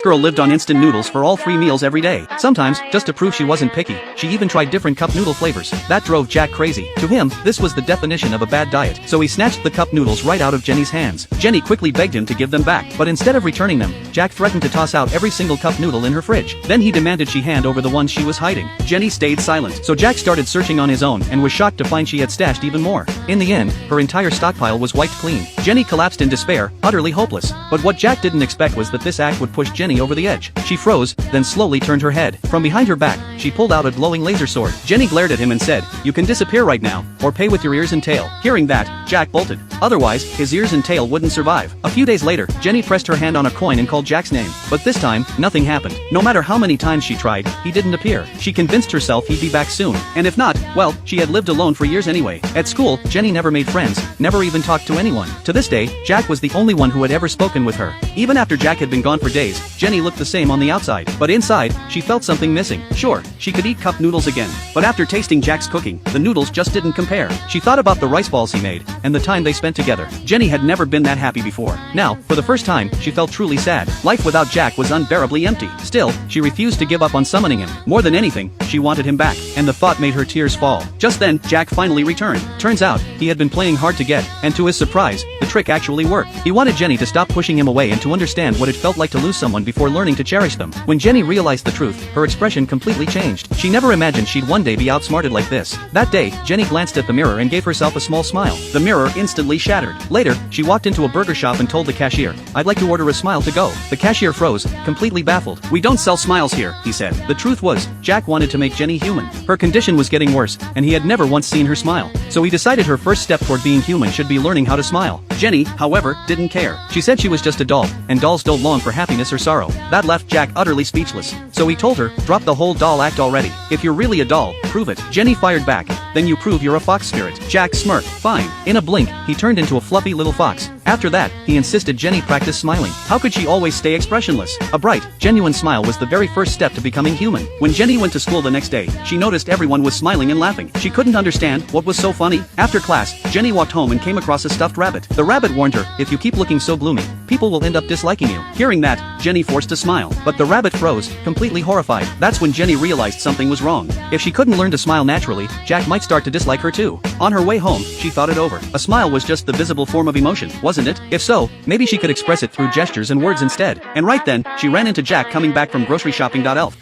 Girl lived on instant noodles for all 3 meals every day. Sometimes, just to prove she wasn't picky, she even tried different cup noodle flavors. That drove Jack crazy. To him, this was the definition of a bad diet, so he snatched the cup noodles right out of Jenny's hands. Jenny quickly begged him to give them back, but instead of returning them, Jack threatened to toss out every single cup noodle in her fridge. Then he demanded she hand over the ones she was hiding. Jenny stayed silent, so Jack started searching on his own and was shocked to find she had stashed even more. In the end, her entire stockpile was wiped clean. Jenny collapsed in despair, utterly hopeless. But what Jack didn't expect was that this act would push Jenny over the edge. She froze, then slowly turned her head. From behind her back, she pulled out a glowing laser sword. Jenny glared at him and said, "You can disappear right now, or pay with your ears and tail." Hearing that, Jack bolted. Otherwise, his ears and tail wouldn't survive. A few days later, Jenny pressed her hand on a coin and called Jack's name. But this time, nothing happened. No matter how many times she tried, he didn't appear. She convinced herself he'd be back soon. And if not, well, she had lived alone for years anyway. At school, Jenny never made friends, never even talked to anyone. To this day, Jack was the only one who had ever spoken with her. Even after Jack had been gone for days, Jenny looked the same on the outside. But inside, she felt something missing. Sure, she could eat cup noodles again. But after tasting Jack's cooking, the noodles just didn't compare. She thought about the rice balls he made, and the time they spent together. Jenny had never been that happy before. Now, for the first time, she felt truly sad. Life without Jack was unbearably empty. Still, she refused to give up on summoning him. More than anything, she wanted him back, and the thought made her tears fall. Just then, Jack finally returned. Turns out, he had been playing hard to get, and to his surprise, the trick actually worked. He wanted Jenny to stop pushing him away and to understand what it felt like to lose someone before learning to cherish them. When Jenny realized the truth, her expression completely changed. She never imagined she'd one day be outsmarted like this. That day, Jenny glanced at the mirror and gave herself a small smile. The mirror instantly shattered. Later, she walked into a burger shop and told the cashier, "I'd like to order a smile to go." The cashier froze, completely baffled. "We don't sell smiles here," he said. The truth was, Jack wanted to make Jenny human. Her condition was getting worse, and he had never once seen her smile. So he decided her first step toward being human should be learning how to smile. Jenny, however, didn't care. She said she was just a doll, and dolls don't long for happiness or sorrow. That left Jack utterly speechless. So he told her, "Drop the whole doll act already. If you're really a doll, prove it." Jenny fired back, "Then you prove you're a fox spirit." Jack smirked. "Fine." In a blink, he turned into a fluffy little fox. After that, he insisted Jenny practice smiling. How could she always stay expressionless? A bright, genuine smile was the very first step to becoming human. When Jenny went to school the next day, she noticed everyone was smiling and laughing. She couldn't understand what was so funny. After class, Jenny walked home and came across a stuffed rabbit. The rabbit warned her, "If you keep looking so gloomy, people will end up disliking you." Hearing that, Jenny forced a smile. But the rabbit froze, completely horrified. That's when Jenny realized something was wrong. If she couldn't learn to smile naturally, Jack might start to dislike her too. On her way home, she thought it over. A smile was just the visible form of emotion, wasn't it? If so, maybe she could express it through gestures and words instead. And right then, she ran into Jack coming back from grocery shopping. Elf.